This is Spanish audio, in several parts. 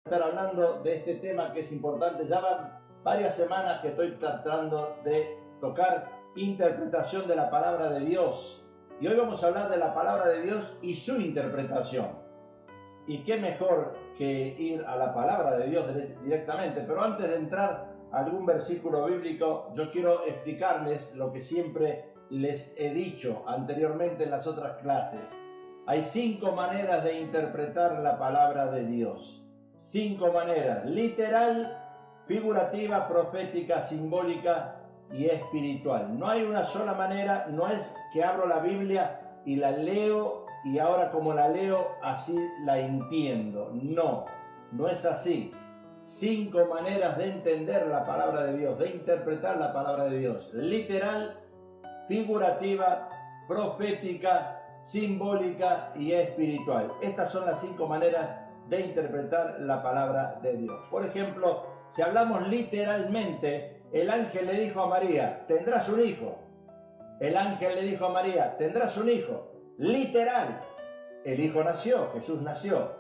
Estar hablando de este tema que es importante. Ya van varias semanas que estoy tratando de tocar interpretación de la palabra de Dios. Y hoy vamos a hablar de la palabra de Dios y su interpretación. Y qué mejor que ir a la palabra de Dios directamente. Pero antes de entrar a algún versículo bíblico, yo quiero explicarles lo que siempre les he dicho anteriormente en las otras clases. Hay 5 maneras de interpretar la palabra de Dios. 5 maneras: literal, figurativa, profética, simbólica y espiritual. No hay una sola manera. No es que abro la Biblia y la leo y ahora como la leo así la entiendo. No, no es así. 5 maneras de entender la palabra de Dios, de interpretar la palabra de Dios: literal, figurativa, profética, simbólica y espiritual. Estas son las 5 maneras de interpretar la palabra de Dios. Por ejemplo, si hablamos literalmente, el ángel le dijo a María: tendrás un hijo. El ángel le dijo a María: tendrás un hijo. Literal, el hijo nació, Jesús nació.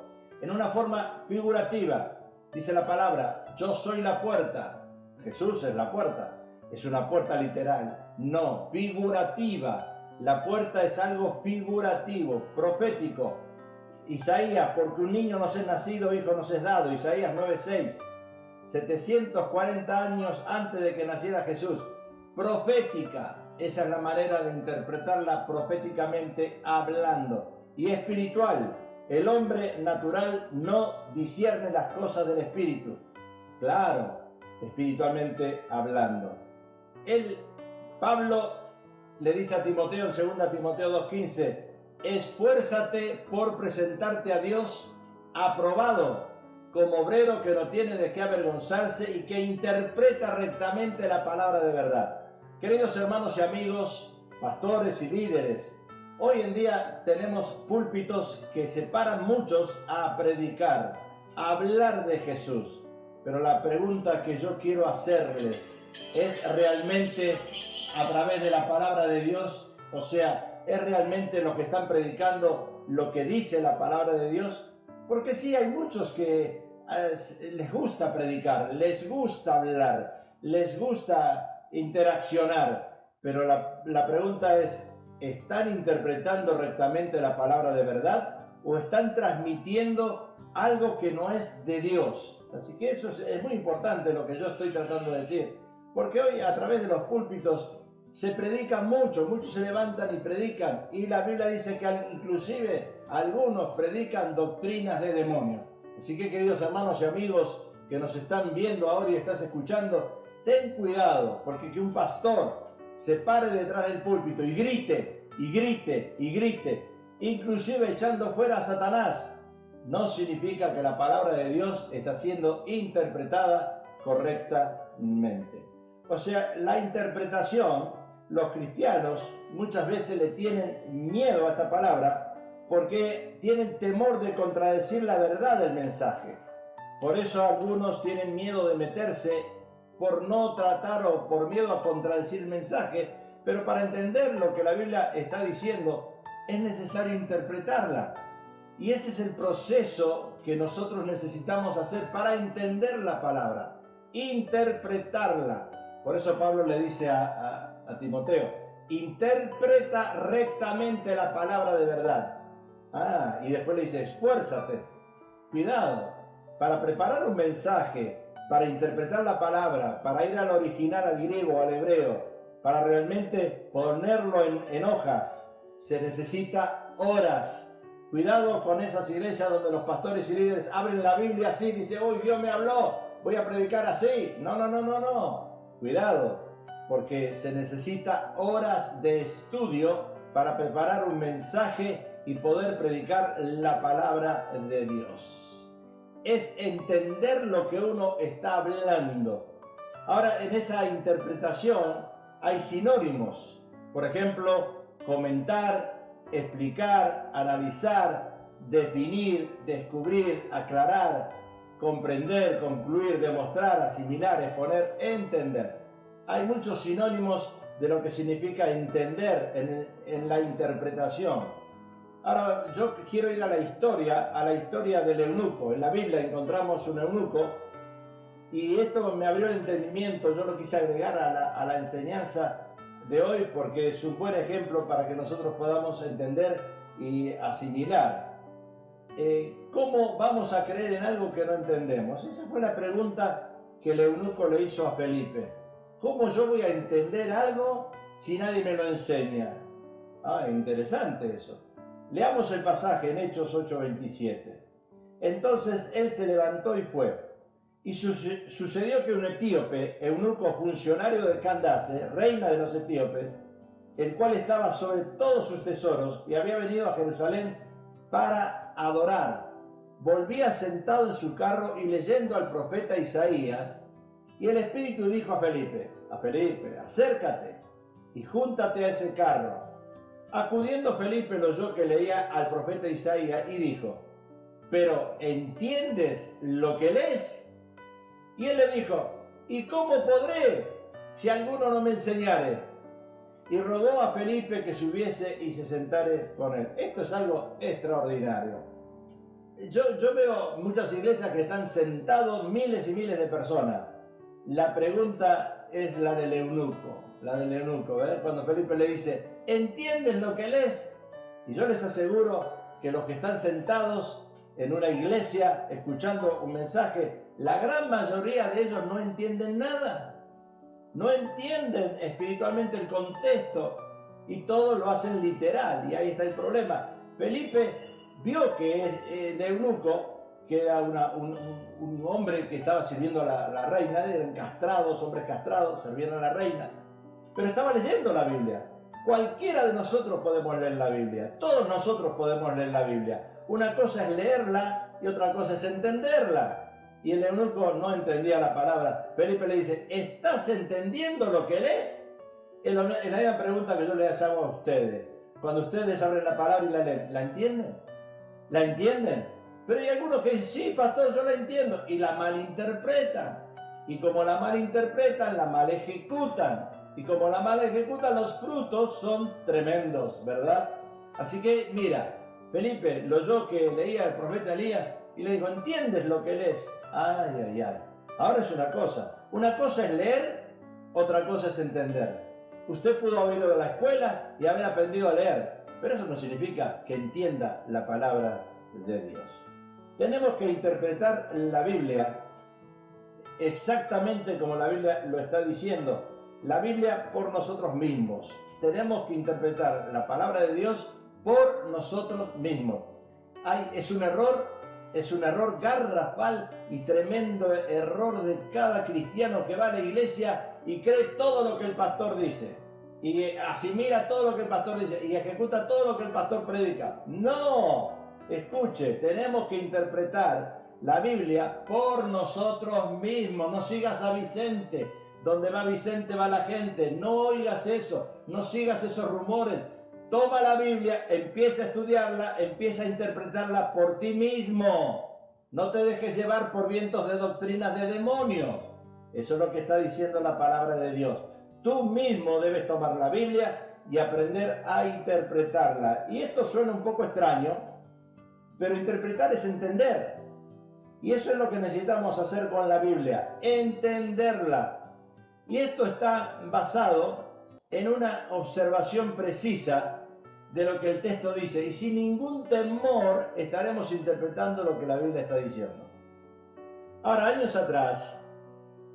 En una forma figurativa, dice la palabra: yo soy la puerta. Jesús es la puerta. Es una puerta literal. No, figurativa. La puerta es algo figurativo, profético. Isaías: porque un niño nos es nacido, hijo nos es dado. Isaías 9:6. 740 años antes de que naciera Jesús. Profética. Esa es la manera de interpretarla, proféticamente hablando. Y espiritual. El hombre natural no discierne las cosas del espíritu. Claro, espiritualmente hablando. Pablo le dice a Timoteo en 2 Timoteo 2:15: esfuérzate por presentarte a Dios aprobado, como obrero que no tiene de qué avergonzarse y que interpreta rectamente la palabra de verdad. Queridos hermanos y amigos, pastores y líderes, hoy en día tenemos púlpitos que se paran muchos a predicar, a hablar de Jesús. Pero la pregunta que yo quiero hacerles es: ¿realmente a través de la palabra de Dios? O sea, ¿es realmente lo que están predicando lo que dice la palabra de Dios? Porque sí, hay muchos que les gusta predicar, les gusta hablar, les gusta interaccionar, pero la pregunta es: ¿están interpretando rectamente la palabra de verdad o están transmitiendo algo que no es de Dios? Así que eso es muy importante lo que yo estoy tratando de decir, porque hoy a través de los púlpitos se predica mucho, muchos se levantan y predican, y la Biblia dice que inclusive algunos predican doctrinas de demonios. Así que, queridos hermanos y amigos que nos están viendo ahora y estás escuchando, ten cuidado, porque que un pastor se pare detrás del púlpito y grite, y grite, y grite, inclusive echando fuera a Satanás, no significa que la palabra de Dios está siendo interpretada correctamente. O sea, la interpretación, los cristianos muchas veces le tienen miedo a esta palabra porque tienen temor de contradecir la verdad del mensaje. Por eso algunos tienen miedo de meterse por no tratar o por miedo a contradecir el mensaje, pero para entender lo que la Biblia está diciendo es necesario interpretarla. Y ese es el proceso que nosotros necesitamos hacer para entender la palabra, interpretarla. Por eso Pablo le dice a Timoteo: interpreta rectamente la palabra de verdad. Y después le dice: esfuérzate. Cuidado, para preparar un mensaje, para interpretar la palabra, para ir al original, al griego, al hebreo, para realmente ponerlo en hojas, se necesita horas. Cuidado con esas iglesias donde los pastores y líderes abren la Biblia así, dice: uy, Dios me habló, voy a predicar así. No. Cuidado, porque se necesita horas de estudio para preparar un mensaje y poder predicar la palabra de Dios. Es entender lo que uno está hablando. Ahora, en esa interpretación hay sinónimos. Por ejemplo, comentar, explicar, analizar, definir, descubrir, aclarar, comprender, concluir, demostrar, asimilar, exponer, entender. Hay muchos sinónimos de lo que significa entender en la interpretación. Ahora yo quiero ir a la historia del eunuco. En la Biblia encontramos un eunuco y esto me abrió el entendimiento. Yo lo quise agregar a la enseñanza de hoy porque es un buen ejemplo para que nosotros podamos entender y asimilar. ¿Cómo vamos a creer en algo que no entendemos? Esa fue la pregunta que el eunuco le hizo a Felipe. ¿Cómo yo voy a entender algo si nadie me lo enseña? Ah, interesante eso. Leamos el pasaje en Hechos 8:27. Entonces él se levantó y fue. Y sucedió que un etíope, eunuco funcionario de Candace, reina de los etíopes, el cual estaba sobre todos sus tesoros y había venido a Jerusalén para adorar, volvía sentado en su carro y leyendo al profeta Isaías, y el Espíritu dijo a Felipe, acércate y júntate a ese carro. Acudiendo Felipe lo oyó que leía al profeta Isaías y dijo, ¿pero entiendes lo que lees? Y él le dijo, ¿y cómo podré si alguno no me enseñare? Y rogó a Felipe que subiese y se sentare con él. Esto es algo extraordinario. Yo veo muchas iglesias que están sentados miles y miles de personas. La pregunta es la del eunuco, ¿verdad? Cuando Felipe le dice, ¿entiendes lo que lees? Y yo les aseguro que los que están sentados en una iglesia escuchando un mensaje, la gran mayoría de ellos no entienden nada. No entienden espiritualmente el contexto y todo lo hacen literal, y ahí está el problema. Felipe vio que el eunuco, que era un hombre que estaba sirviendo a la reina, eran castrados, hombres castrados, servían a la reina, pero estaba leyendo la Biblia. Cualquiera de nosotros podemos leer la Biblia, todos nosotros podemos leer la Biblia. Una cosa es leerla y otra cosa es entenderla. Y el eunuco no entendía la palabra. Felipe le dice, ¿estás entendiendo lo que lees? Es la misma pregunta que yo les hago a ustedes. Cuando ustedes abren la palabra y la leen, ¿la entienden? ¿La entienden? Pero hay algunos que dicen, sí, pastor, yo la entiendo. Y la malinterpretan. Y como la malinterpretan, la mal ejecutan. Y como la mal ejecutan, los frutos son tremendos, ¿verdad? Así que, mira, Felipe lo oyó que leía el profeta Elías y le dijo, ¿entiendes lo que lees? Ay, ay, ay. Ahora es una cosa es leer, otra cosa es entender. Usted pudo haber ido a la escuela y haber aprendido a leer, pero eso no significa que entienda la palabra de Dios. Tenemos que interpretar la Biblia exactamente como la Biblia lo está diciendo. La Biblia por nosotros mismos. Tenemos que interpretar la palabra de Dios por nosotros mismos. Es un error garrafal y tremendo error de cada cristiano que va a la iglesia y cree todo lo que el pastor dice y asimila todo lo que el pastor dice y ejecuta todo lo que el pastor predica. No, escuche, tenemos que interpretar la Biblia por nosotros mismos. No sigas a Vicente, donde va Vicente va la gente. No oigas eso, no sigas esos rumores. Toma la Biblia, empieza a estudiarla, empieza a interpretarla por ti mismo. No te dejes llevar por vientos de doctrinas de demonio. Eso es lo que está diciendo la palabra de Dios. Tú mismo debes tomar la Biblia y aprender a interpretarla. Y esto suena un poco extraño, pero interpretar es entender. Y eso es lo que necesitamos hacer con la Biblia, entenderla. Y esto está basado en una observación precisa de lo que el texto dice, y sin ningún temor estaremos interpretando lo que la Biblia está diciendo. Ahora, años atrás,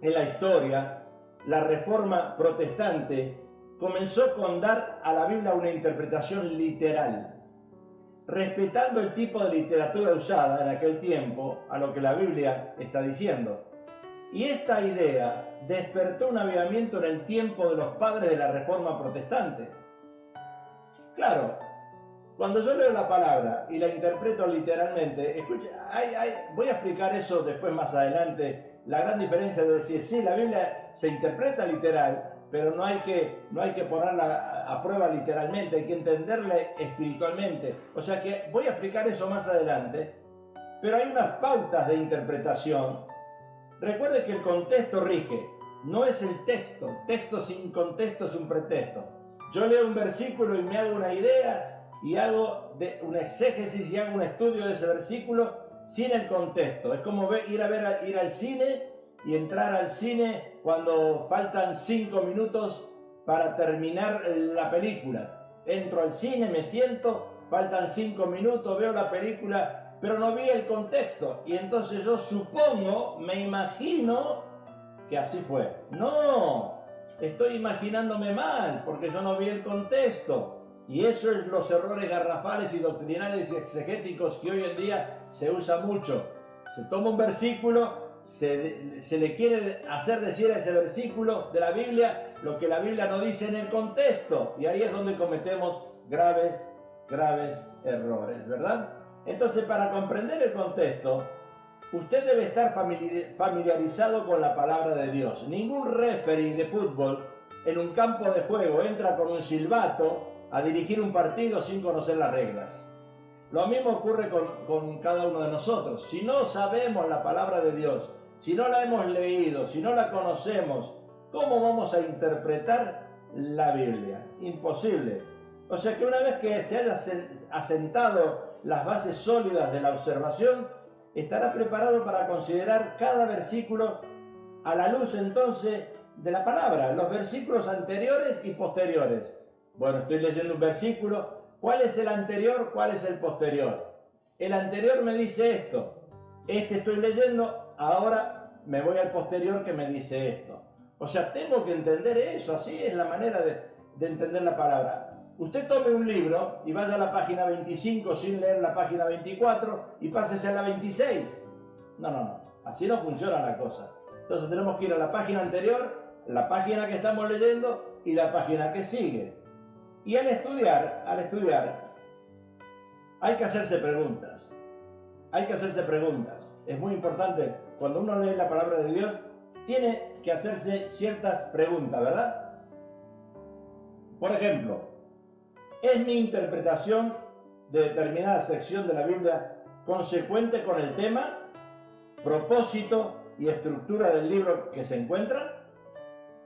en la historia, la Reforma Protestante comenzó con dar a la Biblia una interpretación literal, respetando el tipo de literatura usada en aquel tiempo a lo que la Biblia está diciendo. Y esta idea despertó un avivamiento en el tiempo de los padres de la Reforma Protestante. Claro, cuando yo leo la palabra y la interpreto literalmente, escuche, voy a explicar eso después más adelante, la gran diferencia de decir, sí, la Biblia se interpreta literal, pero no hay que ponerla a prueba literalmente, hay que entenderla espiritualmente. O sea que voy a explicar eso más adelante, pero hay unas pautas de interpretación. Recuerde que el contexto rige, no es el texto. Texto sin contexto es un pretexto. Yo leo un versículo y me hago una idea y hago un exégesis y hago un estudio de ese versículo sin el contexto. Es como ir al cine y entrar al cine cuando faltan 5 minutos para terminar la película. Entro al cine, me siento, faltan 5 minutos, veo la película, pero no vi el contexto. Y entonces yo supongo, me imagino que así fue. No, estoy imaginándome mal porque yo no vi el contexto. Y eso es los errores garrafales y doctrinales y exegéticos que hoy en día se usa mucho. Se toma un versículo, se le quiere hacer decir a ese versículo de la Biblia lo que la Biblia no dice en el contexto. Y ahí es donde cometemos graves errores, ¿verdad? Entonces, para comprender el contexto, usted debe estar familiarizado con la palabra de Dios. Ningún referee de fútbol en un campo de juego entra con un silbato a dirigir un partido sin conocer las reglas. Lo mismo ocurre con cada uno de nosotros. Si no sabemos la palabra de Dios, si no la hemos leído, si no la conocemos, ¿cómo vamos a interpretar la Biblia? Imposible. O sea que una vez que se haya asentado las bases sólidas de la observación, estará preparado para considerar cada versículo a la luz entonces de la palabra, los versículos anteriores y posteriores. Bueno, estoy leyendo un versículo, ¿cuál es el anterior? ¿Cuál es el posterior? El anterior me dice esto, este estoy leyendo, ahora me voy al posterior que me dice esto. O sea, tengo que entender eso, así es la manera de entender la palabra. Usted tome un libro y vaya a la página 25 sin leer la página 24 y pásese a la 26. No, así no funciona la cosa. Entonces tenemos que ir a la página anterior, la página que estamos leyendo y la página que sigue. Y al estudiar, hay que hacerse preguntas. Es muy importante, cuando uno lee la palabra de Dios, tiene que hacerse ciertas preguntas, ¿verdad? Por ejemplo, ¿es mi interpretación de determinada sección de la Biblia consecuente con el tema, propósito y estructura del libro que se encuentra?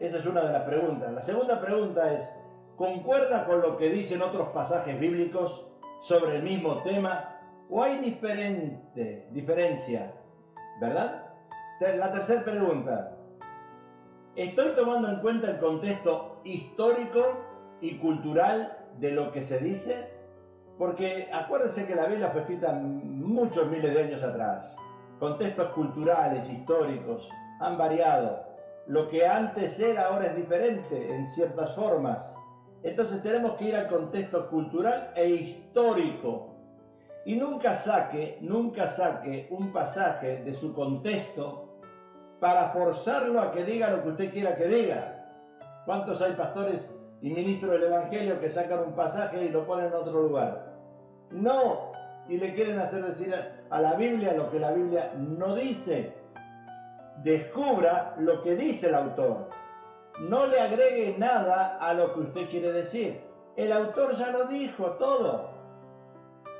Esa es una de las preguntas. La segunda pregunta es, ¿concuerda con lo que dicen otros pasajes bíblicos sobre el mismo tema o hay diferencia? ¿Verdad? La tercera pregunta, ¿estoy tomando en cuenta el contexto histórico y cultural de lo que se dice? Porque acuérdense que la Biblia fue escrita muchos miles de años atrás. Contextos culturales, históricos, han variado. Lo que antes era ahora es diferente en ciertas formas. Entonces tenemos que ir al contexto cultural e histórico. Y nunca saque un pasaje de su contexto para forzarlo a que diga lo que usted quiera que diga. ¿Cuántos hay pastores y ministros del Evangelio que sacan un pasaje y lo ponen en otro lugar? No, y le quieren hacer decir a la Biblia lo que la Biblia no dice. Descubra lo que dice el autor. No le agregue nada a lo que usted quiere decir. El autor ya lo dijo todo.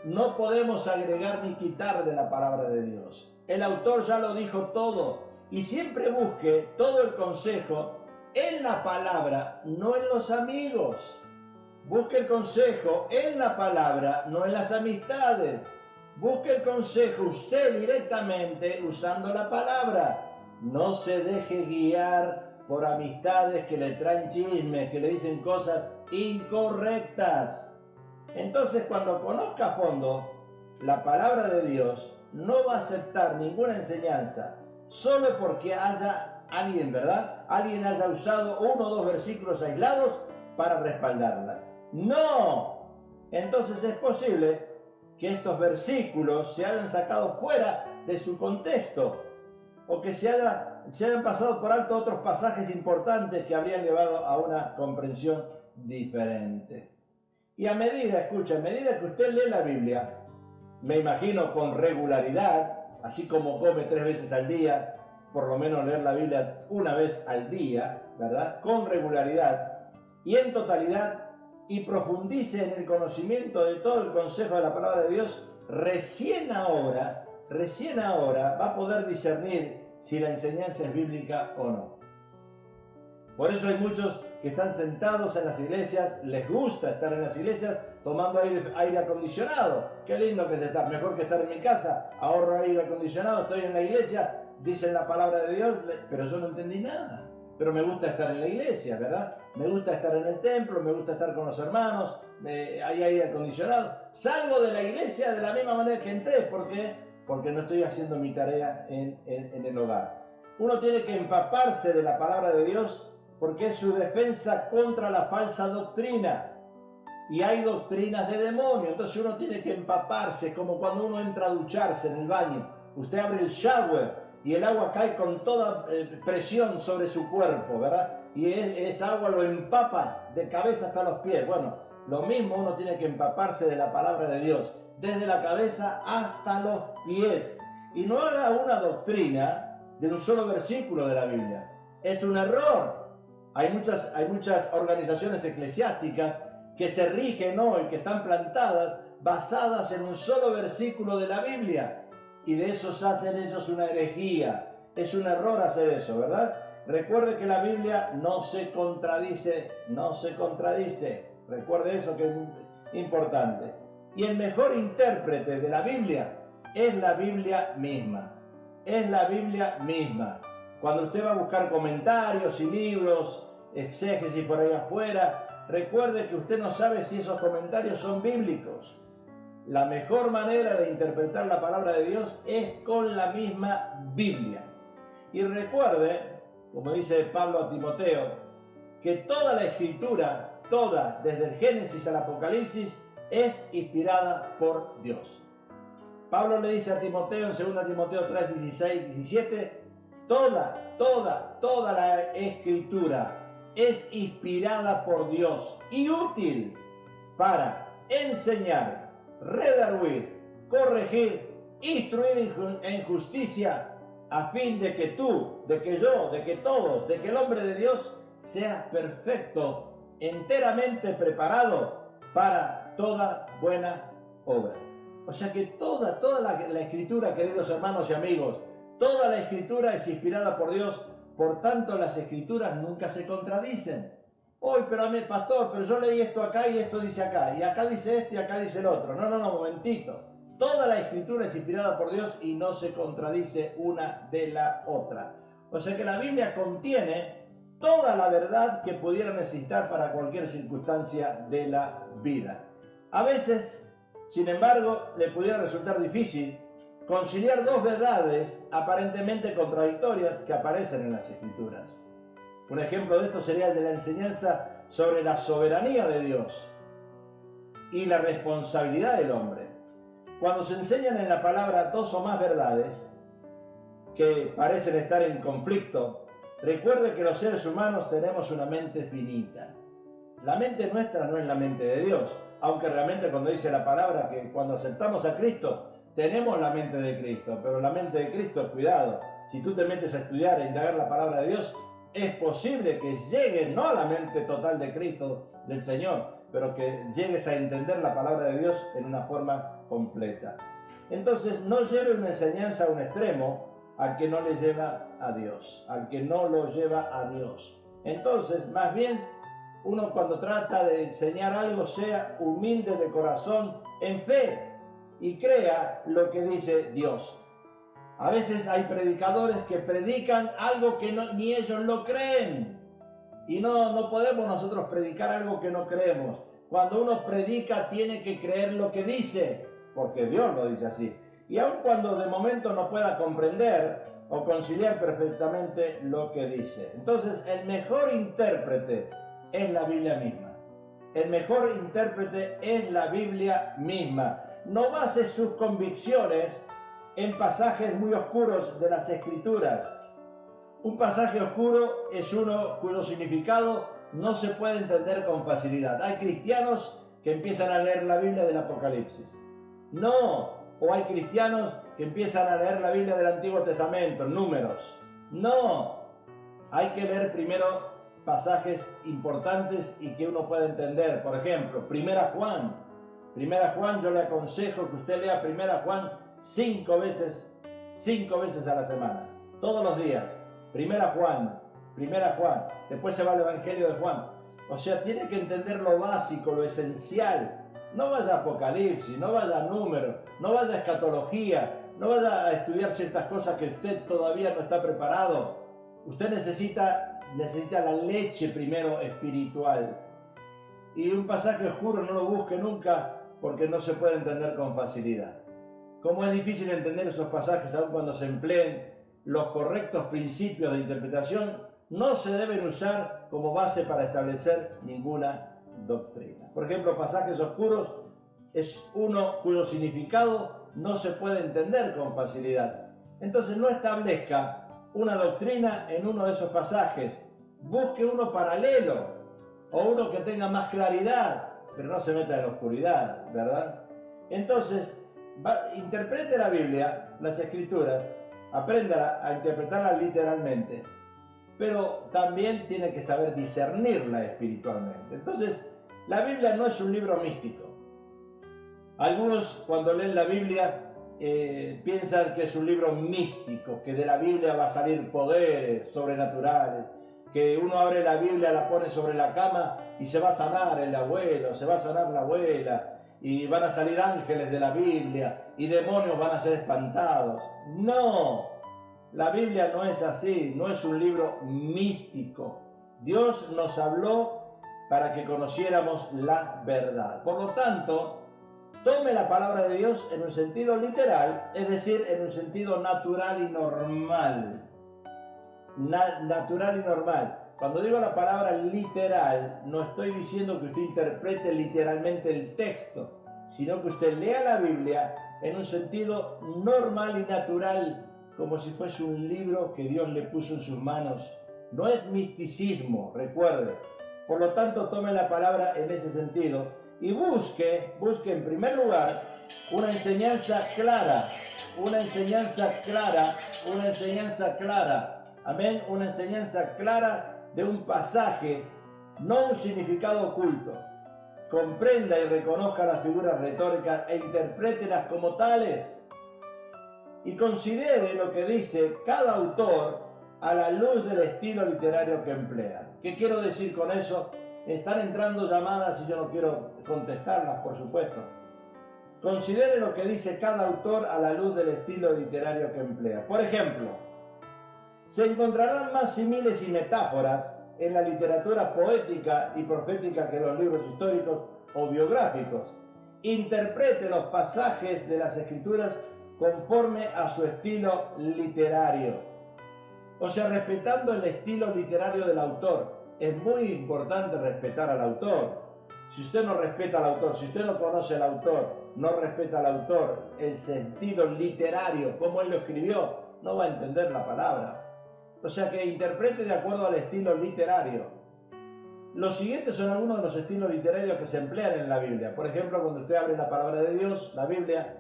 No podemos agregar ni quitar de la palabra de Dios. El autor ya lo dijo todo. Y siempre busque todo el consejo en la palabra, no en los amigos. Busque el consejo en la palabra, no en las amistades. Busque el consejo usted directamente usando la palabra. No se deje guiar por amistades que le traen chismes, que le dicen cosas incorrectas. Entonces, cuando conozca a fondo la palabra de Dios, no va a aceptar ninguna enseñanza solo porque haya alguien, ¿verdad? Alguien haya usado uno o dos versículos aislados para respaldarla. ¡No! Entonces es posible que estos versículos se hayan sacado fuera de su contexto o que se hayan pasado por alto otros pasajes importantes que habrían llevado a una comprensión diferente. Y a medida que usted lee la Biblia, me imagino con regularidad, así como come 3 veces al día, por lo menos leer la Biblia una vez al día, ¿verdad? Con regularidad y en totalidad, y profundice en el conocimiento de todo el consejo de la palabra de Dios, recién ahora va a poder discernir si la enseñanza es bíblica o no. Por eso hay muchos que están sentados en las iglesias, les gusta estar en las iglesias, tomando aire acondicionado. Qué lindo que es estar, mejor que estar en mi casa, ahorro aire acondicionado, estoy en la iglesia, dicen la palabra de Dios, pero yo no entendí nada. Pero me gusta estar en la iglesia, ¿verdad? Me gusta estar en el templo, me gusta estar con los hermanos, hay aire acondicionado. Salgo de la iglesia de la misma manera que entré, ¿por qué? Porque no estoy haciendo mi tarea en el hogar. Uno tiene que empaparse de la palabra de Dios porque es su defensa contra la falsa doctrina. Y hay doctrinas de demonio, entonces uno tiene que empaparse, como cuando uno entra a ducharse en el baño. Usted abre el shower y el agua cae con toda presión sobre su cuerpo, ¿verdad? Y esa agua lo empapa de cabeza hasta los pies. Bueno, lo mismo uno tiene que empaparse de la palabra de Dios, desde la cabeza hasta los pies. Y no haga una doctrina de un solo versículo de la Biblia. Es un error. Hay muchas organizaciones eclesiásticas que se rigen hoy, que están plantadas, basadas en un solo versículo de la Biblia. Y de esos hacen ellos una herejía. Es un error hacer eso, ¿verdad? Recuerde que la Biblia no se contradice, no se contradice. Recuerde eso, que es importante. Y el mejor intérprete de la Biblia es la Biblia misma. Es la Biblia misma. Cuando usted va a buscar comentarios y libros, exégesis por ahí afuera, recuerde que usted no sabe si esos comentarios son bíblicos. La mejor manera de interpretar la palabra de Dios es con la misma Biblia. Y recuerde, como dice Pablo a Timoteo, que toda la Escritura, toda, desde el Génesis al Apocalipsis, es inspirada por Dios. Pablo le dice a Timoteo en 2 Timoteo 3, 16, 17, toda la Escritura es inspirada por Dios y útil para enseñar, redarguir, corregir, instruir en justicia, a fin de que tú, de que yo, de que todos, de que el hombre de Dios sea perfecto, enteramente preparado para toda buena obra. O sea que toda la Escritura, queridos hermanos y amigos, toda la Escritura es inspirada por Dios, por tanto las Escrituras nunca se contradicen. Hoy, pero a mí, pastor, pero yo leí esto acá y esto dice acá, y acá dice esto y acá dice el otro. No, momentito. Toda la Escritura es inspirada por Dios y no se contradice una de la otra. O sea que la Biblia contiene toda la verdad que pudiera necesitar para cualquier circunstancia de la vida. A veces, sin embargo, le pudiera resultar difícil conciliar dos verdades aparentemente contradictorias que aparecen en las Escrituras. Un ejemplo de esto sería el de la enseñanza sobre la soberanía de Dios y la responsabilidad del hombre. Cuando se enseñan en la palabra dos o más verdades que parecen estar en conflicto, recuerde que los seres humanos tenemos una mente finita. La mente nuestra no es la mente de Dios, aunque realmente cuando dice la palabra que cuando aceptamos a Cristo, tenemos la mente de Cristo, pero la mente de Cristo, cuidado, si tú te metes a estudiar e indagar la palabra de Dios, es posible que llegues no a la mente total de Cristo, del Señor, pero que llegues a entender la palabra de Dios en una forma completa. Entonces, no lleve una enseñanza a un extremo al que no le lleva a Dios, al que no lo lleva a Dios. Entonces, más bien, uno cuando trata de enseñar algo, sea humilde de corazón, en fe, y crea lo que dice Dios. A veces hay predicadores que predican algo que ni ellos lo creen. Y no podemos nosotros predicar algo que no creemos. Cuando uno predica tiene que creer lo que dice, porque Dios lo dice así. Y aun cuando de momento no pueda comprender o conciliar perfectamente lo que dice. Entonces el mejor intérprete es la Biblia misma. El mejor intérprete es la Biblia misma. No base sus convicciones en pasajes muy oscuros de las Escrituras. Un pasaje oscuro es uno cuyo significado no se puede entender con facilidad. Hay cristianos que empiezan a leer la Biblia del Apocalipsis. No, o hay cristianos que empiezan a leer la Biblia del Antiguo Testamento, Números. No, hay que leer primero pasajes importantes y que uno pueda entender. Por ejemplo, Primera Juan, yo le aconsejo que usted lea Primera Juan 5 veces a la semana, todos los días. Primera Juan, después se va al Evangelio de Juan. O sea, tiene que entender lo básico, lo esencial, No vaya a Apocalipsis, no vaya a Números, no vaya a Escatología, no vaya a estudiar ciertas cosas que usted todavía no está preparado. Usted necesita la leche primero espiritual. Y un pasaje oscuro no lo busque nunca porque no se puede entender con facilidad. Como es difícil entender esos pasajes aun cuando se empleen los correctos principios de interpretación, no se deben usar como base para establecer ninguna doctrina. Por ejemplo, pasajes oscuros es uno cuyo significado no se puede entender con facilidad. Entonces no establezca una doctrina en uno de esos pasajes. Busque uno paralelo o uno que tenga más claridad, pero no se meta en la oscuridad, ¿verdad? Entonces, interprete la Biblia, las Escrituras, aprenda a interpretarla literalmente, pero también tiene que saber discernirla espiritualmente. Entonces, la Biblia no es un libro místico. Algunos cuando leen la Biblia piensan que es un libro místico, que de la Biblia va a salir poderes sobrenaturales, que uno abre la Biblia, la pone sobre la cama y se va a sanar el abuelo, se va a sanar la abuela, y van a salir ángeles de la Biblia y demonios van a ser espantados. No, la Biblia no es así, no es un libro místico. Dios nos habló para que conociéramos la verdad. Por lo tanto, tome la palabra de Dios en un sentido literal, es decir, en un sentido natural y normal. Natural y normal. Cuando digo la palabra literal, no estoy diciendo que usted interprete literalmente el texto, sino que usted lea la Biblia en un sentido normal y natural, como si fuese un libro que Dios le puso en sus manos. No es misticismo, recuerde. Por lo tanto, tome la palabra en ese sentido y busque en primer lugar una enseñanza clara, amén, una enseñanza clara de un pasaje, no un significado oculto. Comprenda y reconozca las figuras retóricas e interprételas como tales. Y considere lo que dice cada autor a la luz del estilo literario que emplea. ¿Qué quiero decir con eso? Están entrando llamadas y yo no quiero contestarlas, por supuesto. Considere lo que dice cada autor a la luz del estilo literario que emplea. Por ejemplo, se encontrarán más símiles y metáforas en la literatura poética y profética que en los libros históricos o biográficos. Interprete los pasajes de las Escrituras conforme a su estilo literario. O sea, respetando el estilo literario del autor. Es muy importante respetar al autor. Si usted no respeta al autor, si usted no conoce al autor, no respeta al autor, el sentido literario, cómo él lo escribió, no va a entender la palabra. O sea que interprete de acuerdo al estilo literario. Los siguientes son algunos de los estilos literarios que se emplean en la Biblia. Por ejemplo, cuando usted abre la palabra de Dios, la Biblia,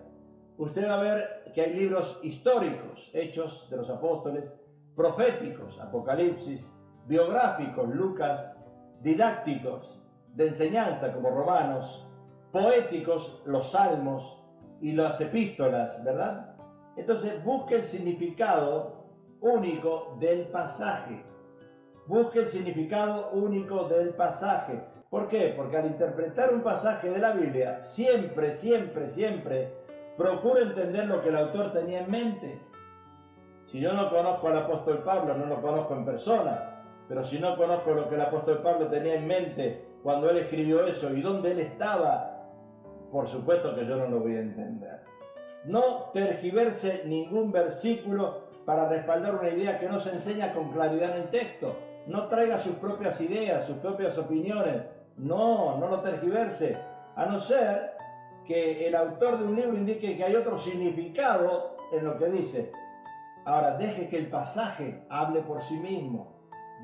usted va a ver que hay libros históricos, Hechos de los Apóstoles, proféticos, Apocalipsis, biográficos, Lucas, didácticos, de enseñanza como Romanos, poéticos, los Salmos y las epístolas, ¿verdad? Entonces busque el significado único del pasaje. Busque el significado único del pasaje. ¿Por qué? Porque al interpretar un pasaje de la Biblia, siempre procure entender lo que el autor tenía en mente. Si yo no conozco al apóstol Pablo, no lo conozco en persona, pero si no conozco lo que el apóstol Pablo tenía en mente cuando él escribió eso y dónde él estaba, por supuesto que yo no lo voy a entender. No tergiverse ningún versículo para respaldar una idea que no se enseña con claridad en el texto. No traiga sus propias ideas, sus propias opiniones. No lo tergiverse. A no ser que el autor de un libro indique que hay otro significado en lo que dice. Ahora, deje que el pasaje hable por sí mismo.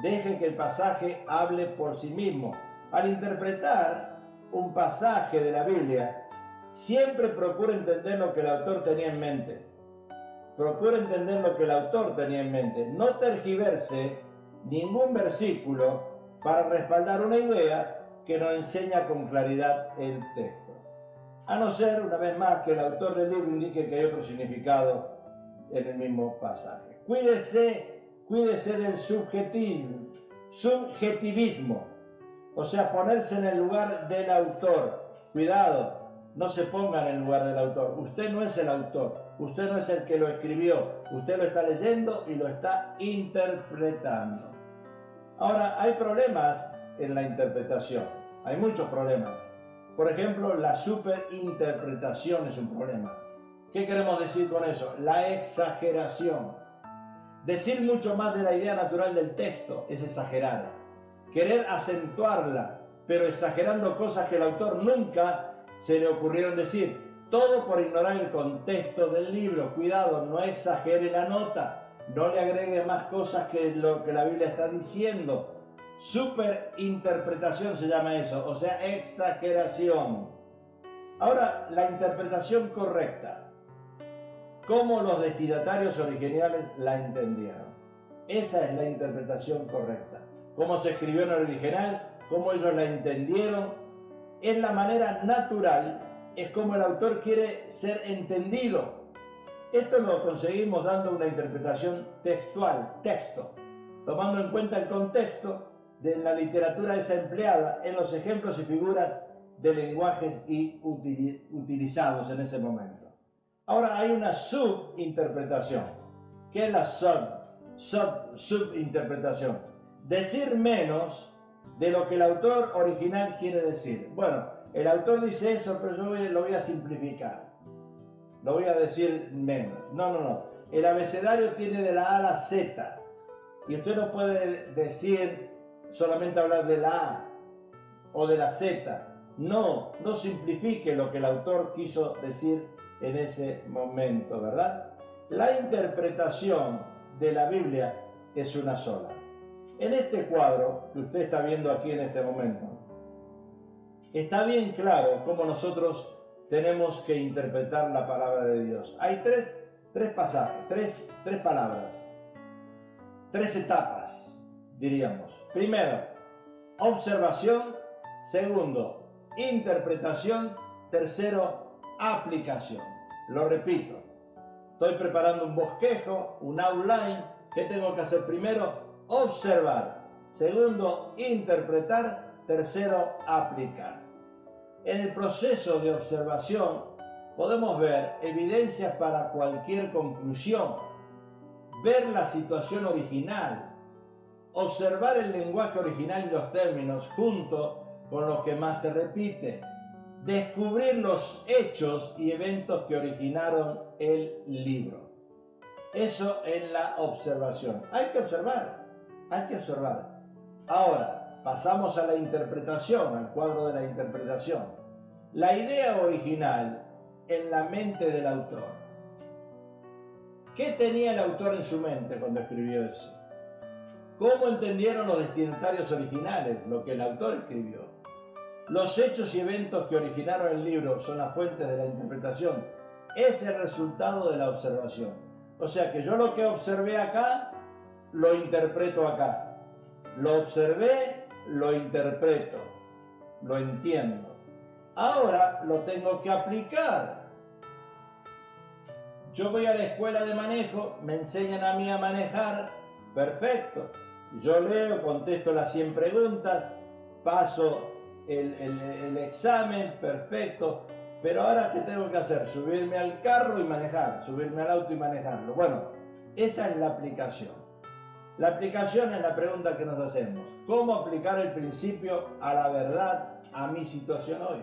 Deje que el pasaje hable por sí mismo. Al interpretar un pasaje de la Biblia, siempre procure entender lo que el autor tenía en mente. Procure entender lo que el autor tenía en mente. No tergiverse ningún versículo para respaldar una idea que no enseña con claridad el texto. A no ser, una vez más, que el autor del libro indique que hay otro significado en el mismo pasaje. Cuídese del subjetivismo, o sea, ponerse en el lugar del autor. Cuidado, No se ponga en el lugar del autor. Usted no es el autor. Usted no es el que lo escribió. Usted lo está leyendo y lo está interpretando. Ahora, hay problemas en la interpretación. Hay muchos problemas. Por ejemplo, la superinterpretación es un problema. ¿Qué queremos decir con eso? La exageración. Decir mucho más de la idea natural del texto es exagerar. Querer acentuarla, pero exagerando cosas que el autor nunca se le ocurrieron decir. Todo por ignorar el contexto del libro. Cuidado, no exagere la nota. No le agregue más cosas que lo que la Biblia está diciendo. Superinterpretación se llama eso, o sea, exageración. Ahora, la interpretación correcta. ¿Cómo los destinatarios originales la entendieron? Esa es la interpretación correcta. Cómo se escribió en el original, cómo ellos la entendieron. Es la manera natural, es como el autor quiere ser entendido. Esto lo conseguimos dando una interpretación textual, texto, tomando en cuenta el contexto de la literatura esa empleada en los ejemplos y figuras de lenguajes utilizados en ese momento. Ahora hay una subinterpretación. ¿Qué es la subinterpretación? Decir menos de lo que el autor original quiere decir. Bueno, el autor dice eso, pero yo lo voy a simplificar. Lo voy a decir menos. No. El abecedario tiene de la A a la Z. Y usted no puede decir solamente hablar de la A o de la Z. No simplifique lo que el autor quiso decir en ese momento, ¿verdad? La interpretación de la Biblia es una sola. En este cuadro que usted está viendo aquí en este momento, está bien claro cómo nosotros tenemos que interpretar la palabra de Dios. Hay tres pasajes, tres palabras, tres etapas, diríamos. Primero, observación. Segundo, interpretación. Tercero, aplicación. Lo repito, estoy preparando un bosquejo, un outline. ¿Qué tengo que hacer primero? Observar. Segundo, interpretar. Tercero, aplicar. En el proceso de observación podemos ver evidencias para cualquier conclusión, ver la situación original, observar el lenguaje original y los términos junto con lo que más se repite, descubrir los hechos y eventos que originaron el libro. Eso en la observación. Hay que observar. Ahora, pasamos a la interpretación, al cuadro de la interpretación. La idea original en la mente del autor. ¿Qué tenía el autor en su mente cuando escribió eso? ¿Cómo entendieron los destinatarios originales lo que el autor escribió? Los hechos y eventos que originaron el libro son las fuentes de la interpretación. Es el resultado de la observación. O sea que yo lo que observé acá, lo interpreto acá. Lo observé, lo interpreto, lo entiendo. Ahora lo tengo que aplicar. Yo voy a la escuela de manejo, me enseñan a mí a manejar, perfecto. Yo leo, contesto las 100 preguntas, paso el examen, perfecto. Pero ahora, ¿qué tengo que hacer? Subirme al carro y manejar, subirme al auto y manejarlo. Bueno, esa es la aplicación. La aplicación es la pregunta que nos hacemos. ¿Cómo aplicar el principio a la verdad, a mi situación hoy?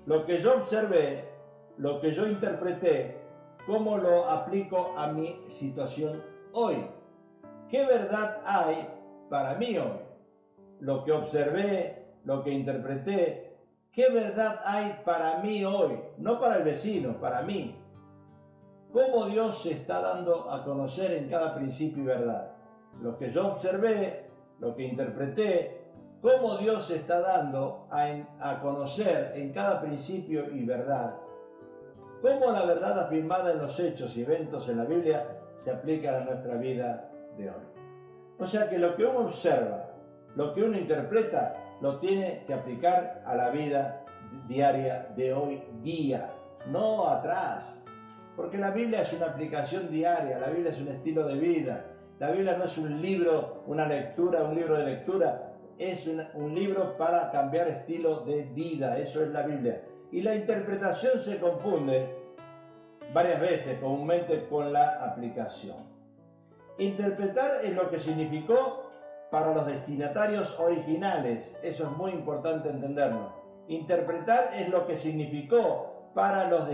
Lo que yo observé, lo que yo interpreté, ¿cómo lo aplico a mi situación hoy? ¿Qué verdad hay para mí hoy? Lo que observé, lo que interpreté, ¿qué verdad hay para mí hoy? No para el vecino, para mí. ¿Cómo Dios se está dando a conocer en cada principio y verdad? Lo que yo observé, lo que interpreté, ¿cómo Dios se está dando a conocer en cada principio y verdad? ¿Cómo la verdad afirmada en los hechos y eventos en la Biblia se aplica a nuestra vida de hoy? O sea que lo que uno observa, lo que uno interpreta, lo tiene que aplicar a la vida diaria de hoy día, no atrás. Porque la Biblia es una aplicación diaria, la Biblia es un estilo de vida. La Biblia no es un libro, una lectura, un libro de lectura, es un libro para cambiar estilo de vida, eso es la Biblia. y la interpretación se confunde varias veces, comúnmente con la aplicación. Interpretar es lo que significó para los destinatarios originales, eso es muy importante entenderlo. Interpretar es lo que significó para los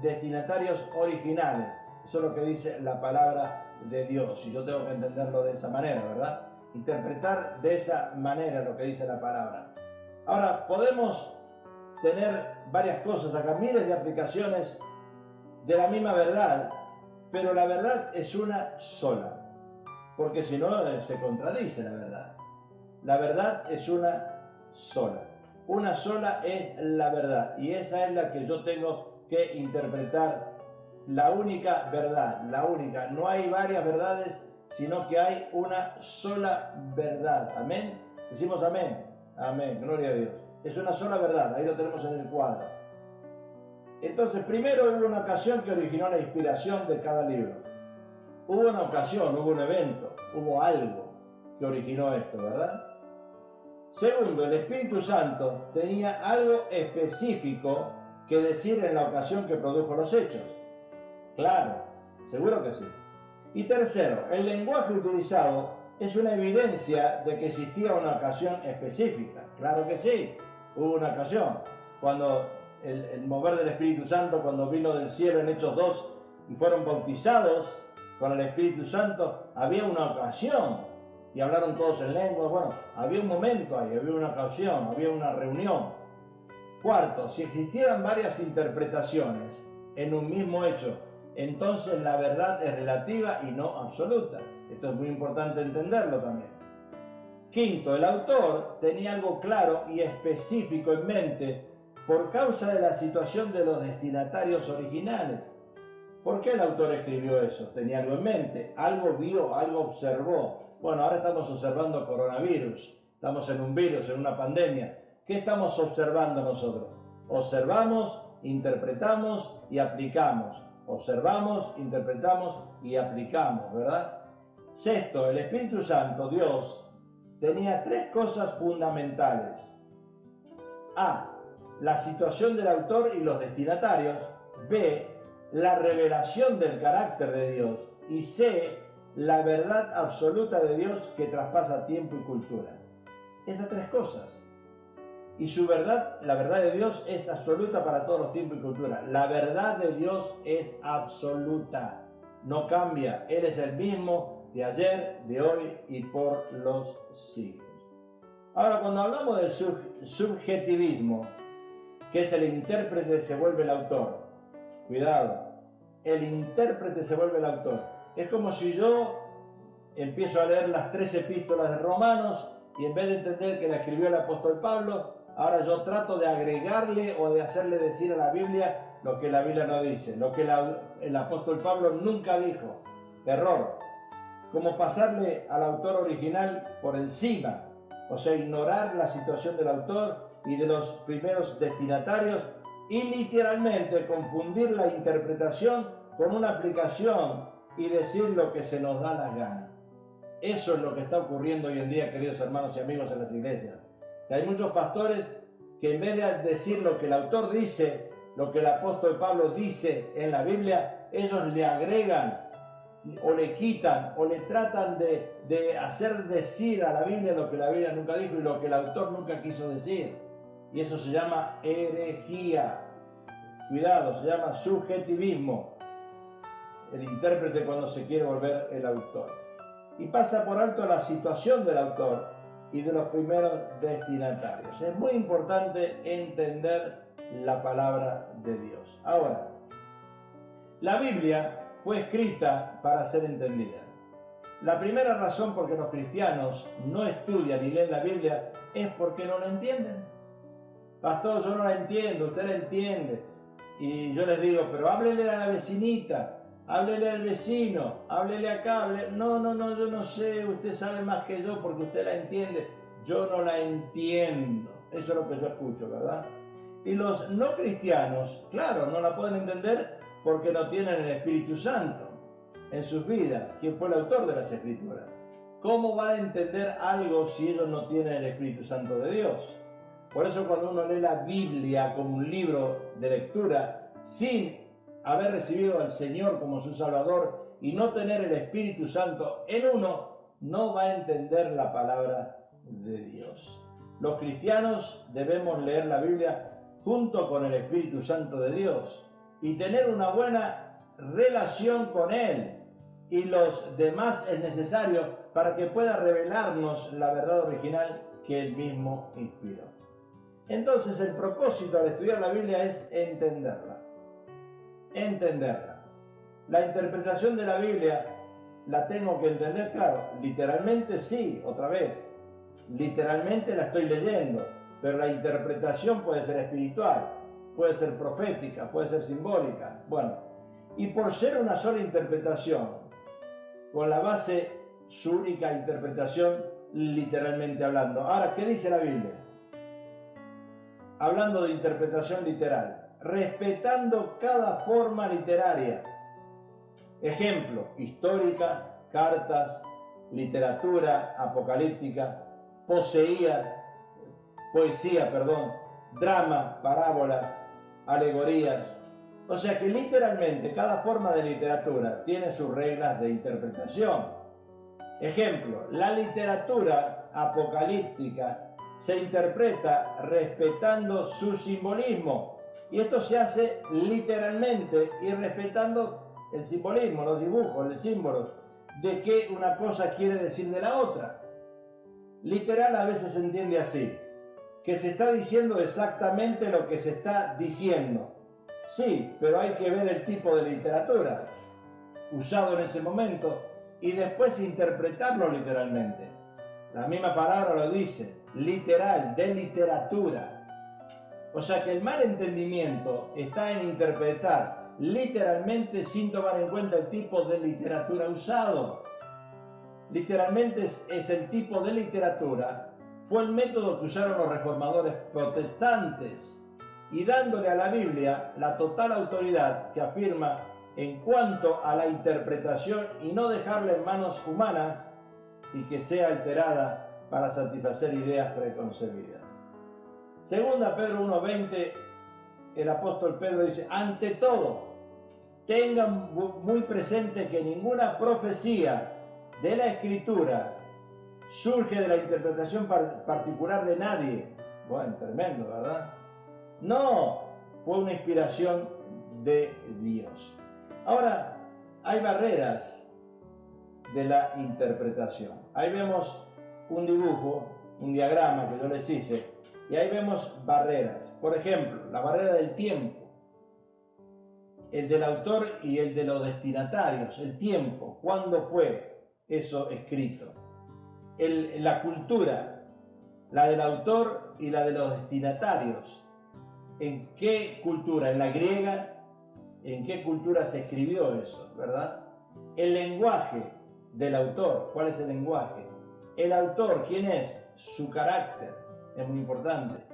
destinatarios originales, eso es lo que dice la palabra de Dios, y yo tengo que entenderlo de esa manera, ¿verdad? Interpretar de esa manera lo que dice la palabra. Ahora, podemos tener varias cosas acá, miles de aplicaciones de la misma verdad, pero la verdad es una sola, porque si no se contradice la verdad. La verdad es una sola es la verdad, y esa es la que yo tengo que interpretar, la única verdad, la única. No hay varias verdades, sino que hay una sola verdad. Amén. Decimos amén. Amén, gloria a Dios. Es una sola verdad, ahí lo tenemos en el cuadro. Entonces, primero hubo una ocasión que originó la inspiración de cada libro. Hubo una ocasión, hubo un evento, hubo algo que originó esto, ¿verdad? Segundo, el Espíritu Santo tenía algo específico que decir en la ocasión que produjo los hechos. Claro, seguro que sí. Y tercero, el lenguaje utilizado es una evidencia de que existía una ocasión específica. Claro que sí, hubo una ocasión. Cuando el mover del Espíritu Santo, cuando vino del cielo en Hechos 2 y fueron bautizados con el Espíritu Santo, había una ocasión y hablaron todos en lengua. Bueno, había un momento ahí, había una ocasión, había una reunión. Cuarto, si existieran varias interpretaciones en un mismo hecho, entonces la verdad es relativa y no absoluta. Esto es muy importante entenderlo también. Quinto, el autor tenía algo claro y específico en mente por causa de la situación de los destinatarios originales. ¿Por qué el autor escribió eso? Tenía algo en mente, algo vio, algo observó. Bueno, ahora estamos observando coronavirus, estamos en un virus, en una pandemia. ¿Qué estamos observando nosotros? Observamos, interpretamos y aplicamos. Observamos, interpretamos y aplicamos, ¿verdad? Sexto, el Espíritu Santo, Dios, tenía tres cosas fundamentales. A, la situación del autor y los destinatarios. B, la revelación del carácter de Dios. Y C, la verdad absoluta de Dios que traspasa tiempo y cultura. Esas tres cosas. Y su verdad, la verdad de Dios es absoluta para todos los tiempos y cultura. La verdad de Dios es absoluta. No cambia. Él es el mismo de ayer, de hoy y por los siglos. Ahora, cuando hablamos del subjetivismo, que es el intérprete se vuelve el autor. Cuidado, el intérprete se vuelve el autor. Es como si yo empiezo a leer las 3 epístolas de Romanos y en vez de entender que la escribió el apóstol Pablo, ahora yo trato de agregarle o de hacerle decir a la Biblia lo que la Biblia no dice, lo que el apóstol Pablo nunca dijo. Error. Como pasarle al autor original por encima, o sea, ignorar la situación del autor y de los primeros destinatarios y literalmente confundir la interpretación con una aplicación y decir lo que se nos da las ganas. Eso es lo que está ocurriendo hoy en día, queridos hermanos y amigos, en las iglesias. Que hay muchos pastores que en vez de decir lo que el autor dice, lo que el apóstol Pablo dice en la Biblia, ellos le agregan o le quitan o le tratan de hacer decir a la Biblia lo que la Biblia nunca dijo y lo que el autor nunca quiso decir. Y eso se llama herejía. Cuidado, se llama subjetivismo. El intérprete cuando se quiere volver el autor. Y pasa por alto la situación del autor y de los primeros destinatarios. Es muy importante entender la palabra de Dios. Ahora, la Biblia fue escrita para ser entendida. La primera razón por que los cristianos no estudian y leen la Biblia es porque no la entienden. Pastor, yo no la entiendo, usted la entiende. Y yo les digo, pero háblele a la vecinita, háblele al vecino, háblele acá, No, yo no sé, usted sabe más que yo porque usted la entiende. Yo no la entiendo. Eso es lo que yo escucho, ¿verdad? Y los no cristianos, claro, no la pueden entender porque no tienen el Espíritu Santo en sus vidas. ¿Quién fue el autor de las Escrituras? ¿Cómo van a entender algo si ellos no tienen el Espíritu Santo de Dios? Por eso cuando uno lee la Biblia como un libro de lectura, sin haber recibido al Señor como su Salvador y no tener el Espíritu Santo en uno, no va a entender la palabra de Dios. Los cristianos debemos leer la Biblia junto con el Espíritu Santo de Dios y tener una buena relación con Él y los demás es necesario para que pueda revelarnos la verdad original que Él mismo inspiró. Entonces el propósito al estudiar la Biblia es entenderla. La interpretación de la Biblia la tengo que entender, claro, literalmente sí, otra vez. Literalmente la estoy leyendo, pero la interpretación puede ser espiritual, puede ser profética, puede ser simbólica. Bueno, y por ser una sola interpretación, con la base, su única interpretación, literalmente hablando. Ahora, ¿qué dice la Biblia? Hablando de interpretación literal, respetando cada forma literaria. Ejemplo, histórica, cartas, literatura apocalíptica, poesía, drama, parábolas, alegorías. O sea que literalmente cada forma de literatura tiene sus reglas de interpretación. Ejemplo, la literatura apocalíptica se interpreta respetando su simbolismo y esto se hace literalmente y respetando el simbolismo, los dibujos, los símbolos de qué una cosa quiere decir de la otra. Literal a veces se entiende así, que se está diciendo exactamente lo que se está diciendo. Sí, pero hay que ver el tipo de literatura usado en ese momento y después interpretarlo literalmente. La misma palabra lo dice, literal, de literatura. O sea que el mal entendimiento está en interpretar literalmente sin tomar en cuenta el tipo de literatura usado. Literalmente es el tipo de literatura, fue el método que usaron los reformadores protestantes y dándole a la Biblia la total autoridad que afirma en cuanto a la interpretación y no dejarla en manos humanas y que sea alterada para satisfacer ideas preconcebidas. Segunda Pedro 1:20, el apóstol Pedro dice, ante todo, tengan muy presente que ninguna profecía de la Escritura surge de la interpretación particular de nadie. Bueno, tremendo, ¿verdad? No, fue una inspiración de Dios. Ahora, hay barreras de la interpretación. Ahí vemos un dibujo, un diagrama que yo les hice, y ahí vemos barreras. Por ejemplo, la barrera del tiempo, el del autor y el de los destinatarios, el tiempo, ¿cuándo fue eso escrito? La cultura, la del autor y la de los destinatarios. ¿En qué cultura? ¿En la griega? ¿En qué cultura se escribió eso, verdad? El lenguaje del autor, ¿cuál es el lenguaje? El autor, ¿quién es? Su carácter, es muy importante.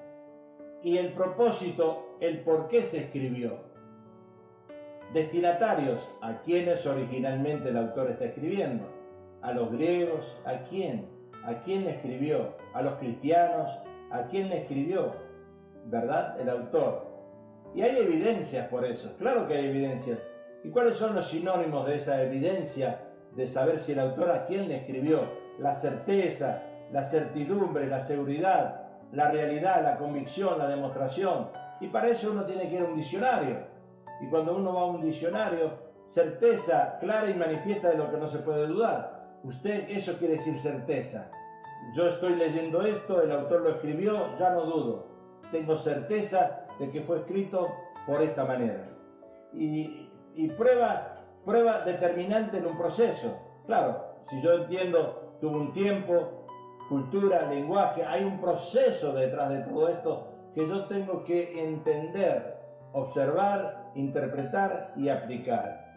Y el propósito, el por qué se escribió. Destinatarios, ¿a quiénes originalmente el autor está escribiendo? ¿A los griegos? ¿A quién? ¿A quién le escribió? ¿A los cristianos? ¿A quién le escribió? ¿Verdad? El autor. Y hay evidencias por eso, claro que hay evidencias. ¿Y cuáles son los sinónimos de esa evidencia de saber si el autor a quién le escribió? La certeza, la certidumbre, la seguridad, la realidad, la convicción, la demostración. Y para eso uno tiene que ir a un diccionario. Y cuando uno va a un diccionario, certeza clara y manifiesta de lo que no se puede dudar. Eso quiere decir certeza. Yo estoy leyendo esto, el autor lo escribió, ya no dudo. Tengo certeza de que fue escrito por esta manera. Y prueba determinante en un proceso. Claro, si yo entiendo, tuvo un tiempo, cultura, lenguaje, hay un proceso detrás de todo esto que yo tengo que entender, observar, interpretar y aplicar.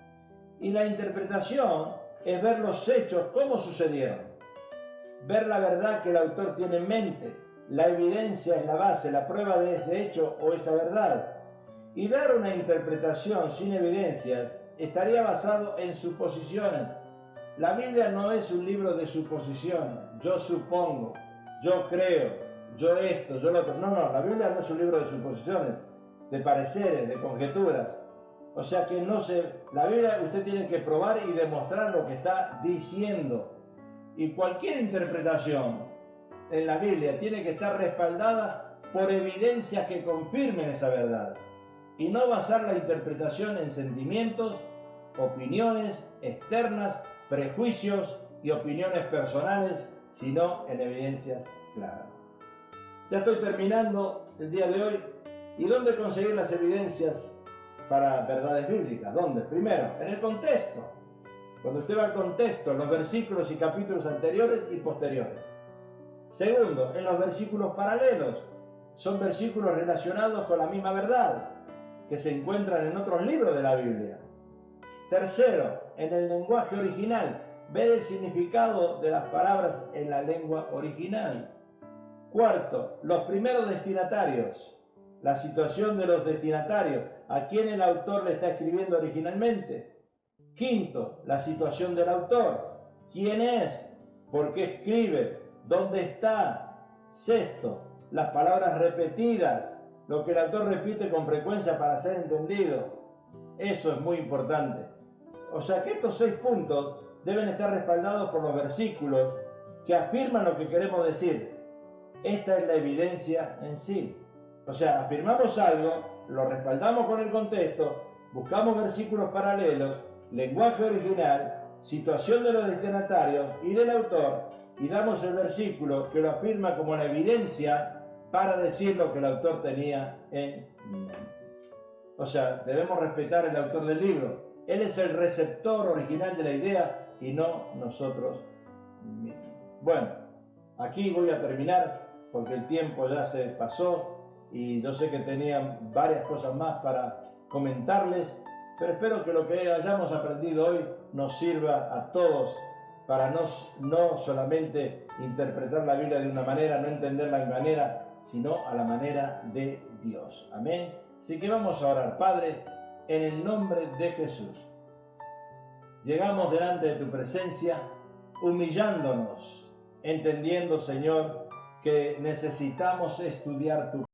Y la interpretación es ver los hechos, cómo sucedieron. Ver la verdad que el autor tiene en mente. La evidencia es la base, la prueba de ese hecho o esa verdad. Y dar una interpretación sin evidencias estaría basado en suposiciones. La Biblia no es un libro de suposiciones. Yo supongo, yo creo, yo esto, yo lo otro. No, no, la Biblia no es un libro de suposiciones, de pareceres, de conjeturas. O sea que la Biblia usted tiene que probar y demostrar lo que está diciendo. Y cualquier interpretación en la Biblia tiene que estar respaldada por evidencias que confirmen esa verdad. Y no basar la interpretación en sentimientos, opiniones externas, prejuicios y opiniones personales, sino en evidencias claras. Ya estoy terminando el día de hoy. ¿Y dónde conseguir las evidencias para verdades bíblicas? ¿Dónde? Primero, en el contexto. Cuando usted va al contexto, los versículos y capítulos anteriores y posteriores. Segundo, en los versículos paralelos. Son versículos relacionados con la misma verdad que se encuentran en otros libros de la Biblia. Tercero, en el lenguaje original. Ver el significado de las palabras en la lengua original. Cuarto, los primeros destinatarios. La situación de los destinatarios. ¿A quién el autor le está escribiendo originalmente? Quinto, la situación del autor. ¿Quién es? ¿Por qué escribe? ¿Dónde está? Sexto, las palabras repetidas. Lo que el autor repite con frecuencia para ser entendido. Eso es muy importante. O sea que estos 6 puntos deben estar respaldados por los versículos que afirman lo que queremos decir. Esta es la evidencia en sí. O sea, afirmamos algo, lo respaldamos con el contexto, buscamos versículos paralelos, lenguaje original, situación de los destinatarios y del autor, y damos el versículo que lo afirma como la evidencia para decir lo que el autor tenía en mente. O sea, debemos respetar al autor del libro. Él es el receptor original de la idea y no nosotros mismos. Bueno, aquí voy a terminar porque el tiempo ya se pasó y yo sé que tenía varias cosas más para comentarles, pero espero que lo que hayamos aprendido hoy nos sirva a todos para no solamente interpretar la Biblia de una manera, no entenderla de manera, sino a la manera de Dios. Amén. Así que vamos a orar. Padre, en el nombre de Jesús, llegamos delante de tu presencia, humillándonos, entendiendo, Señor, que necesitamos estudiar tu